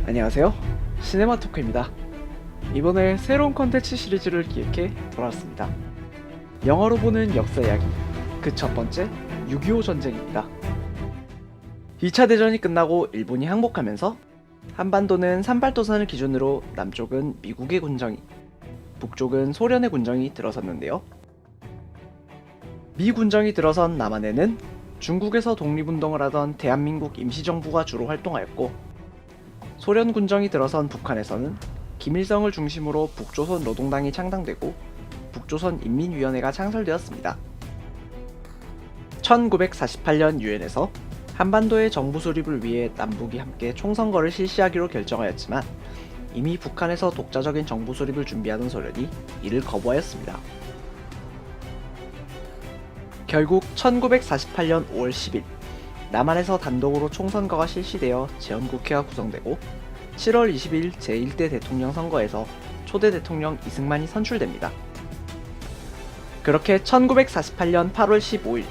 안녕하세요, 시네마토크입니다. 이번에 새로운 컨텐츠 시리즈를 기획해 돌아왔습니다. 영화로 보는 역사 이야기, 그 첫 번째 6.25 전쟁입니다. 2차 대전이 끝나고 일본이 항복하면서 한반도는 산발도선을 기준으로 남쪽은 미국의 군정이, 북쪽은 소련의 군정이 들어섰는데요. 미 군정이 들어선 남한에는 중국에서 독립운동을 하던 대한민국 임시정부가 주로 활동하였고, 소련 군정이 들어선 북한에서는 김일성을 중심으로 북조선 노동당이 창당되고 북조선 인민위원회가 창설되었습니다. 1948년 유엔에서 한반도의 정부 수립을 위해 남북이 함께 총선거를 실시하기로 결정하였지만, 이미 북한에서 독자적인 정부 수립을 준비하던 소련이 이를 거부하였습니다. 결국 1948년 5월 10일 남한에서 단독으로 총선거가 실시되어 재헌국회가 구성되고 7월 20일 제1대 대통령 선거에서 초대 대통령 이승만이 선출됩니다. 그렇게 1948년 8월 15일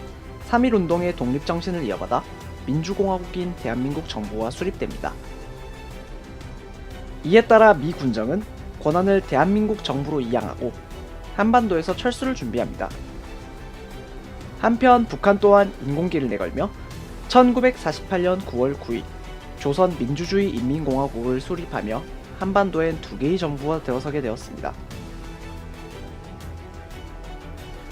3.1운동의 독립정신을 이어받아 민주공화국인 대한민국 정부가 수립됩니다. 이에 따라 미 군정은 권한을 대한민국 정부로 이양하고 한반도에서 철수를 준비합니다. 한편 북한 또한 인공기를 내걸며 1948년 9월 9일 조선민주주의 인민공화국을 수립하며 한반도엔 두 개의 정부가 들어서게 되었습니다.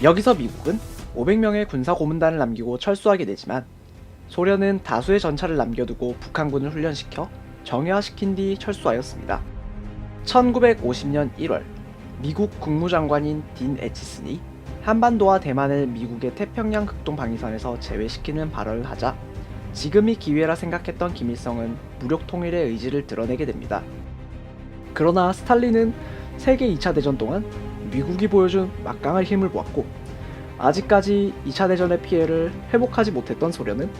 여기서 미국은 500명의 군사고문단을 남기고 철수하게 되지만, 소련은 다수의 전차를 남겨두고 북한군을 훈련시켜 정예화시킨 뒤 철수하였습니다. 1950년 1월 미국 국무장관인 딘 애치슨이 한반도와 대만을 미국의 태평양 극동방위선에서 제외시키는 발언을 하자 지금이 기회라 생각했던 김일성은 무력 통일의 의지를 드러내게 됩니다. 그러나 스탈린은 세계 2차 대전 동안 미국이 보여준 막강한 힘을 보았고, 아직까지 2차 대전의 피해를 회복하지 못했던 소련은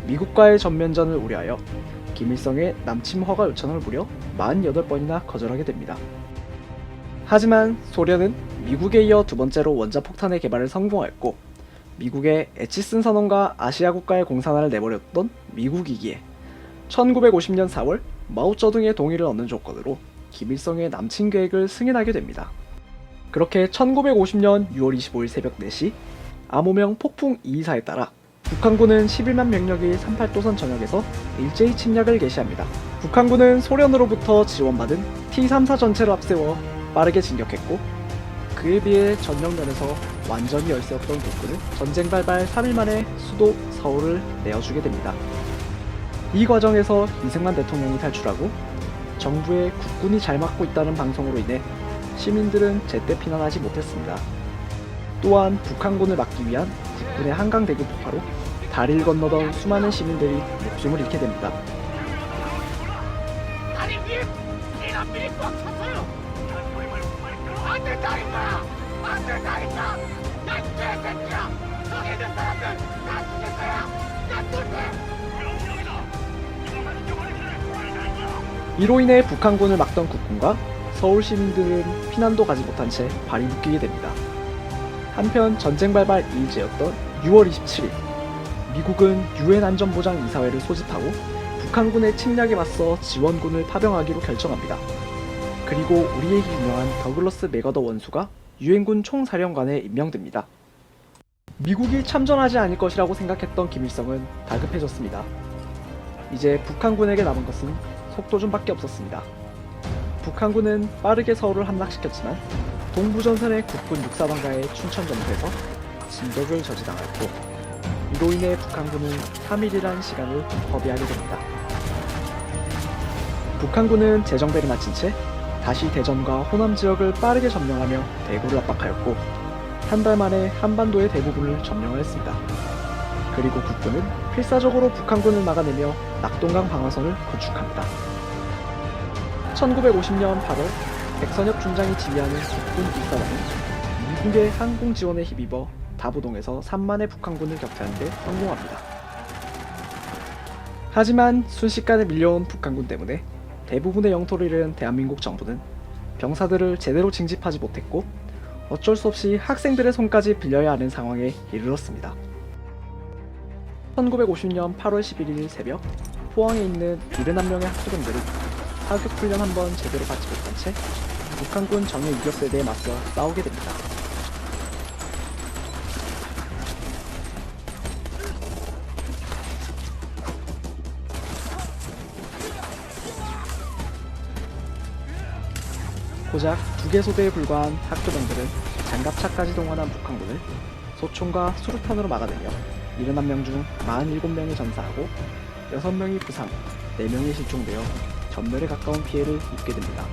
미국과의 전면전을 우려하여 김일성의 남침 허가 요청을 무려 48번이나 거절하게 됩니다. 하지만 소련은 미국에 이어 두 번째로 원자폭탄의 개발을 성공하였고, 미국의 애치슨 선언과 아시아 국가의 공산화를 내버렸던 미국이기에 1950년 4월 마오쩌둥의 동의를 얻는 조건으로 김일성의 남침 계획을 승인하게 됩니다. 그렇게 1950년 6월 25일 새벽 4시 암호명 폭풍 224에 따라 북한군은 11만 명력이 38도선 전역에서 일제히 침략을 개시합니다. 북한군은 소련으로부터 지원받은 T-34 전체를 앞세워 빠르게 진격했고, 그에 비해 전력면에서 완전히 열세웠던 국군은 전쟁 발발 3일 만에 수도 서울을 내어주게 됩니다. 이 과정에서 이승만 대통령이 탈출하고 정부의 국군이 잘 막고 있다는 방송으로 인해 시민들은 제때 피난하지 못했습니다. 또한 북한군을 막기 위한 국군의 한강대교 폭파로 다리를 건너던 수많은 시민들이 목숨을 잃게 됩니다. 다리 위에 피난민이 꽉 찼어요. 안 된다니까! 안 된다니까! 난 개새끼야! 저기 있는 사람들 다 죽일 거야! 난 돌대! 이로 인해 북한군을 막던 국군과 서울 시민들은 피난도 가지 못한 채 발이 묶이게 됩니다. 한편 전쟁 발발 2일째였던 6월 27일 미국은 유엔 안전보장 이사회를 소집하고 북한군의 침략에 맞서 지원군을 파병하기로 결정합니다. 그리고 우리에게 유명한 더글러스 맥어더 원수가 유엔군 총사령관에 임명됩니다. 미국이 참전하지 않을 것이라고 생각했던 김일성은 다급해졌습니다. 이제 북한군에게 남은 것은 속도전밖에 없었습니다. 북한군은 빠르게 서울을 함락시켰지만 동부전선의 국군 육사방가의 춘천전투에서 진격을 저지당하였고, 이로 인해 북한군은 3일이라는 시간을 허비하게 됩니다. 북한군은 재정비를 마친 채 다시 대전과 호남 지역을 빠르게 점령하며 대구를 압박하였고, 한 달 만에 한반도의 대부분을 점령하였습니다. 그리고 국군은 필사적으로 북한군을 막아내며 낙동강 방어선을 구축합니다. 1950년 8월 백선엽 중장이 지휘하는 국군 1사단은 미국의 항공 지원에 힘입어 다부동에서 3만의 북한군을 격퇴하는 데 성공합니다. 하지만 순식간에 밀려온 북한군 때문에 대부분의 영토를 잃은 대한민국 정부는 병사들을 제대로 징집하지 못했고, 어쩔 수 없이 학생들의 손까지 빌려야 하는 상황에 이르렀습니다. 1950년 8월 11일 새벽 포항에 있는 71명의 학부형들은 사격 훈련 한번 제대로 받지 못한 채 북한군 정예 유격대대에 맞서 싸우게 됩니다. 고작 2개 소대에 불과한 학교병들은 장갑차까지 동원한 북한군을 소총과 수류탄으로 막아내며 71명 중 47명이 전사하고 6명이 부상, 4명이 실종되어 전멸에 가까운 피해를 입게 됩니다.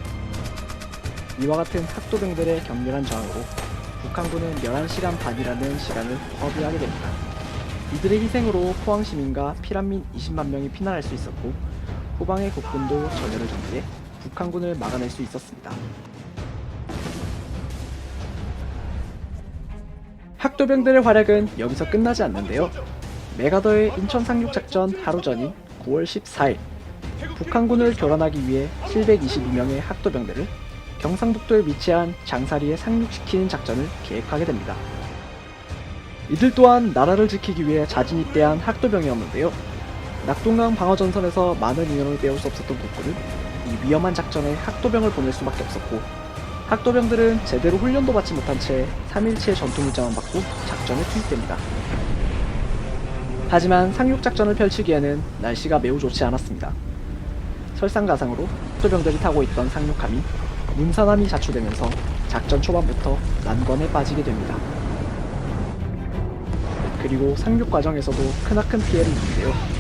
이와 같은 학도병들의 격렬한 저항으로 북한군은 11시간 반이라는 시간을 허비하게 됩니다. 이들의 희생으로 포항 시민과 피난민 20만 명이 피난할 수 있었고 후방의 국군도 전열을 정비해 북한군을 막아낼 수 있었습니다. 학도병들의 활약은 여기서 끝나지 않는데요. 메가더의 인천 상륙작전 하루 전인 9월 14일 북한군을 교란하기 위해 722명의 학도병들을 경상북도에 위치한 장사리에 상륙시키는 작전을 계획하게 됩니다. 이들 또한 나라를 지키기 위해 자진입대한 학도병이었는데요. 낙동강 방어전선에서 많은 인원을 빼올 수 없었던 국군은 이 위험한 작전에 학도병을 보낼 수밖에 없었고 학도병들은 제대로 훈련도 받지 못한 채 3일치의 전투물자만 받고 작전에 투입됩니다. 하지만 상륙작전을 펼치기에는 날씨가 매우 좋지 않았습니다. 설상가상으로 학도병들이 타고 있던 상륙함이 문산함이 자초되면서 작전 초반부터 난관에 빠지게 됩니다. 그리고 상륙 과정에서도 크나큰 피해를 입는데요.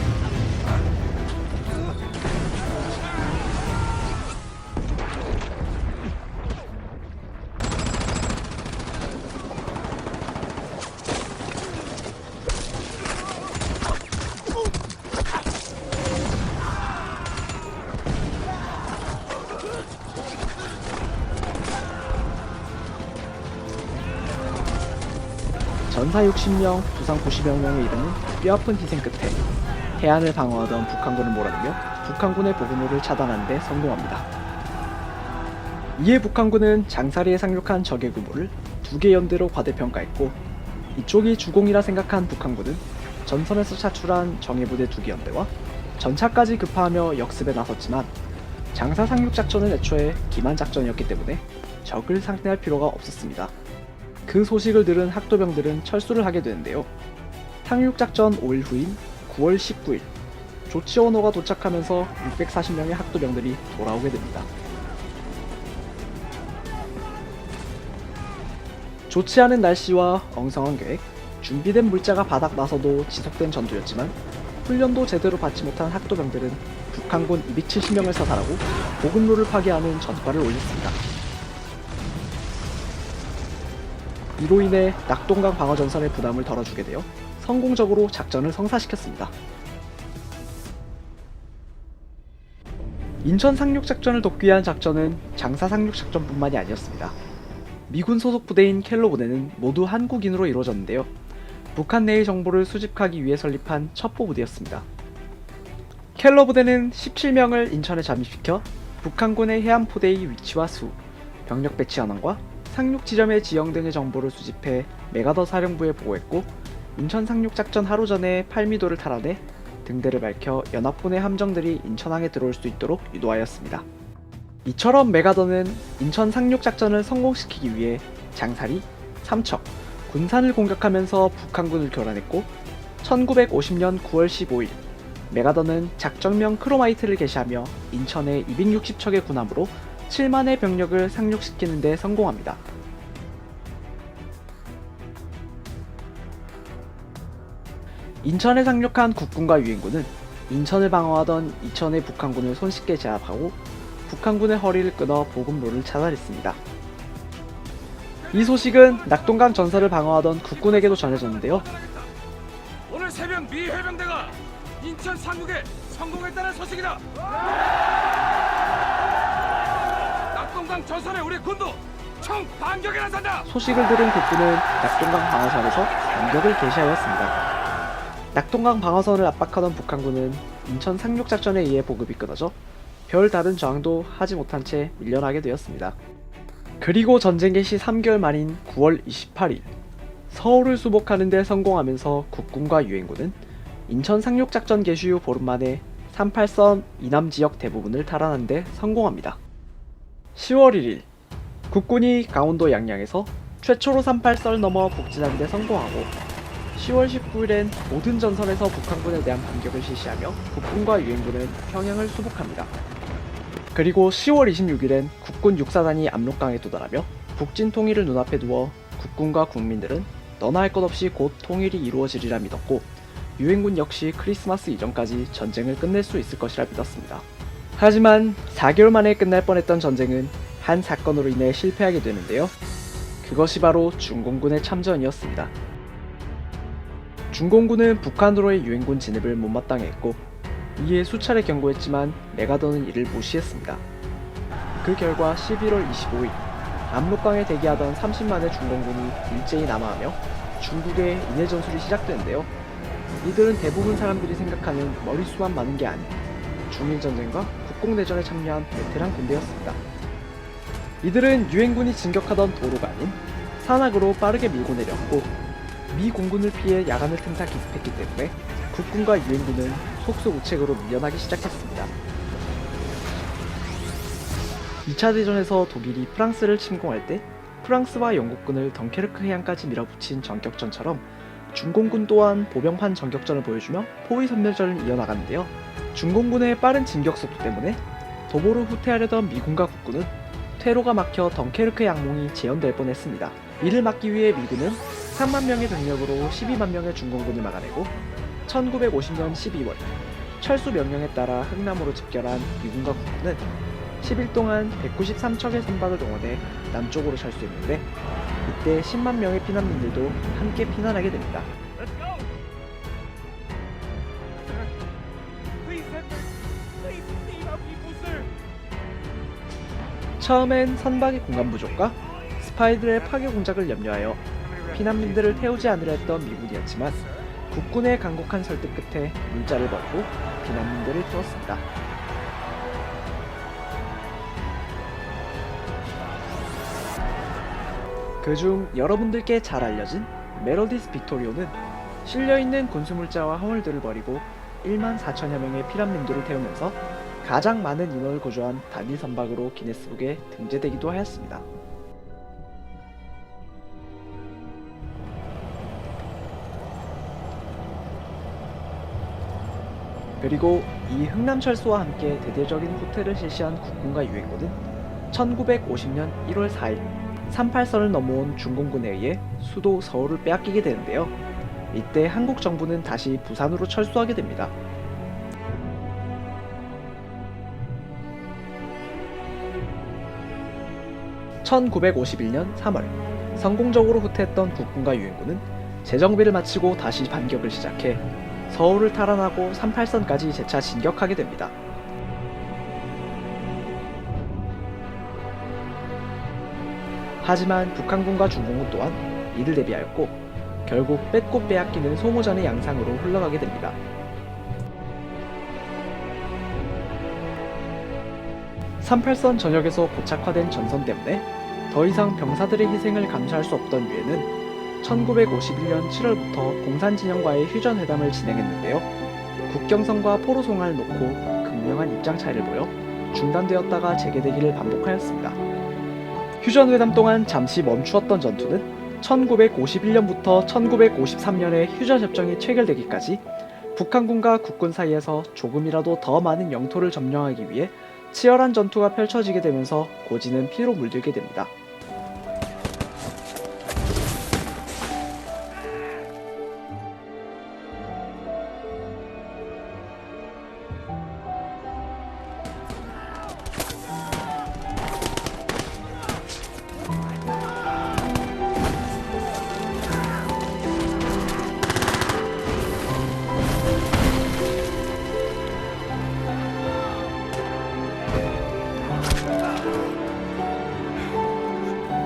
전사 60명, 부상 90여 명에 이르는 뼈아픈 희생 끝에 해안을 방어하던 북한군을 몰아내며 북한군의 보급로를 차단하는 데 성공합니다. 이에 북한군은 장사리에 상륙한 적의 규모를 2개 연대로 과대평가했고 이쪽이 주공이라 생각한 북한군은 전선에서 차출한 정예부대 2개 연대와 전차까지 급파하며 역습에 나섰지만 장사 상륙작전은 애초에 기만작전이었기 때문에 적을 상대할 필요가 없었습니다. 그 소식을 들은 학도병들은 철수를 하게 되는데요. 상륙작전 5일 후인 9월 19일 조치원호가 도착하면서 640명의 학도병들이 돌아오게 됩니다. 좋지 않은 날씨와 엉성한 계획, 준비된 물자가 바닥 나서도 지속된 전투였지만 훈련도 제대로 받지 못한 학도병들은 북한군 270명을 사살하고 보급로를 파괴하는 전과를 올렸습니다. 이로 인해 낙동강 방어전선의 부담을 덜어주게 되어 성공적으로 작전을 성사시켰습니다. 인천 상륙작전을 돕기 위한 작전은 장사 상륙작전뿐만이 아니었습니다. 미군 소속 부대인 켈로 부대는 모두 한국인으로 이루어졌는데요. 북한 내의 정보를 수집하기 위해 설립한 첩보 부대였습니다. 켈로 부대는 17명을 인천에 잠입시켜 북한군의 해안포대의 위치와 수, 병력 배치 현황과 상륙 지점의 지형 등의 정보를 수집해 메가더 사령부에 보고했고 인천 상륙작전 하루 전에 팔미도를 탈환해 등대를 밝혀 연합군의 함정들이 인천항에 들어올 수 있도록 유도하였습니다. 이처럼 메가더는 인천 상륙작전을 성공시키기 위해 장사리, 삼척, 군산을 공격하면서 북한군을 교란했고 1950년 9월 15일 메가더는 작전명 크로마이트를 개시하며 인천의 260척의 군함으로 7만의 병력을 상륙시키는 데 성공합니다. 인천에 상륙한 국군과 유엔군은 인천을 방어하던 이천의 북한군을 손쉽게 제압하고 북한군의 허리를 끊어 보급로를 차단했습니다. 이 소식은 낙동강 전선을 방어하던 국군에게도 전해졌는데요. 오늘 새벽 미 해병대가 인천 상륙에 성공했다는 소식이다. 낙동강 전선에 우리 군도 총 반격에 나선다. 소식을 들은 국군은 낙동강 방어선에서 반격을 개시하였습니다. 낙동강 방어선을 압박하던 북한군은 인천 상륙작전에 의해 보급이 끊어져 별 다른 저항도 하지 못한 채 밀려나게 되었습니다. 그리고 전쟁 개시 3개월 만인 9월 28일 서울을 수복하는 데 성공하면서 국군과 유엔군은 인천 상륙작전 개시 후 보름 만에 38선 이남 지역 대부분을 탈환하는 데 성공합니다. 10월 1일 국군이 강원도 양양에서 최초로 38선을 넘어 북진하는 데 성공하고 10월 19일엔 모든 전선에서 북한군에 대한 반격을 실시하며 국군과 유엔군은 평양을 수복합니다. 그리고 10월 26일엔 국군 육사단이 압록강에 도달하며 북진 통일을 눈앞에 두어 국군과 국민들은 너나 할 것 없이 곧 통일이 이루어지리라 믿었고 유엔군 역시 크리스마스 이전까지 전쟁을 끝낼 수 있을 것이라 믿었습니다. 하지만 4개월 만에 끝날 뻔했던 전쟁은 한 사건으로 인해 실패하게 되는데요. 그것이 바로 중공군의 참전이었습니다. 중공군은 북한으로의 유엔군 진입을 못마땅해 했고 이에 수차례 경고했지만 메가더는 이를 무시했습니다. 그 결과 11월 25일 압록강에 대기하던 30만의 중공군이 일제히 남하하며 중국의 인해 전술이 시작되는데요. 이들은 대부분 사람들이 생각하는 머릿수만 많은 게 아닌 중일전쟁과 국공내전에 참여한 베테랑 군대였습니다. 이들은 유엔군이 진격하던 도로가 아닌 산악으로 빠르게 밀고 내렸고 미 공군을 피해 야간을 틈타 기습했기 때문에 국군과 유엔군은 속수무책으로 밀려나기 시작했습니다. 2차 대전에서 독일이 프랑스를 침공할 때 프랑스와 영국군을 덩케르크 해안까지 밀어붙인 전격전처럼 중공군 또한 보병판 전격전을 보여주며 포위 선멸전을 이어나가는데요. 중공군의 빠른 진격 속도 때문에 도보를 후퇴하려던 미군과 국군은 퇴로가 막혀 덩케르크 양몽이 재현될 뻔했습니다. 이를 막기 위해 미군은 3만 명의 병력으로 12만 명의 중공군을 막아내고 1950년 12월 철수 명령에 따라 흥남으로 집결한 미군과 국군은 10일 동안 193척의 선박을 동원해 남쪽으로 철수했는데 이때 10만 명의 피난민들도 함께 피난하게 됩니다. Let's go! Sir, please send her. Please save our people, sir. 처음엔 선박의 공간 부족과 스파이들의 파괴 공작을 염려하여 피난민들을 태우지 않으려 했던 미군이었지만 국군의 간곡한 설득 끝에 물자를 버리고 피난민들을 태웠습니다. 그중 여러분들께 잘 알려진 메로디스 빅토리오는 실려있는 군수물자와 화물들을 버리고 1만 4천여 명의 피난민들을 태우면서 가장 많은 인원을 고조한 단일 선박으로 기네스북에 등재되기도 하였습니다. 그리고 이 흥남철수와 함께 대대적인 후퇴를 실시한 국군과 유엔군은 1950년 1월 4일 38선을 넘어온 중공군에 의해 수도 서울을 빼앗기게 되는데요. 이때 한국 정부는 다시 부산으로 철수하게 됩니다. (1951년 3월) 성공적으로 후퇴했던 국군과 유엔군은 재정비를 마치고 다시 반격을 시작해 서울을 탈환하고 38선까지 재차 진격하게 됩니다. 하지만 북한군과 중공군 또한 이를 대비하였고 결국 뺏고 빼앗기는 소모전의 양상으로 흘러가게 됩니다. (38선) 전역에서 고착화된 전선 때문에 더 이상 병사들의 희생을 감수할 수 없던 유엔은 1951년 7월부터 공산진영과의 휴전회담을 진행했는데요. 국경선과 포로송을 놓고 극명한 입장 차이를 보여 중단되었다가 재개되기를 반복하였습니다. 휴전회담 동안 잠시 멈추었던 전투는 1951년부터 1953년에 휴전협정이 체결되기까지 북한군과 국군 사이에서 조금이라도 더 많은 영토를 점령하기 위해 치열한 전투가 펼쳐지게 되면서 고지는 피로 물들게 됩니다.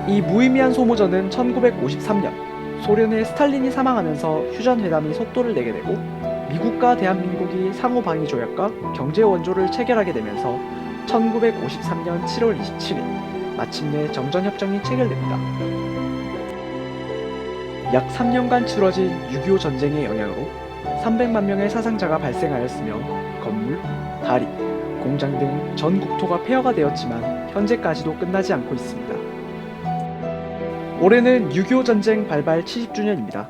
이 무의미한 소모전은 1953년 소련의 스탈린이 사망하면서 휴전회담이 속도를 내게 되고 미국과 대한민국이 상호방위 조약과 경제 원조를 체결하게 되면서 1953년 7월 27일 마침내 정전협정이 체결됩니다. 약 3년간 치러진 6.25 전쟁의 영향으로 300만 명의 사상자가 발생하였으며 건물, 다리, 공장 등 전 국토가 폐허가 되었지만 현재까지도 끝나지 않고 있습니다. 올해는 6.25 전쟁 발발 70주년입니다.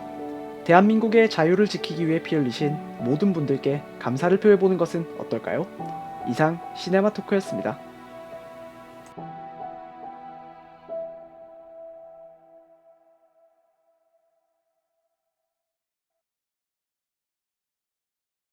대한민국의 자유를 지키기 위해 피 흘리신 모든 분들께 감사를 표해보는 것은 어떨까요? 이상 시네마토크였습니다.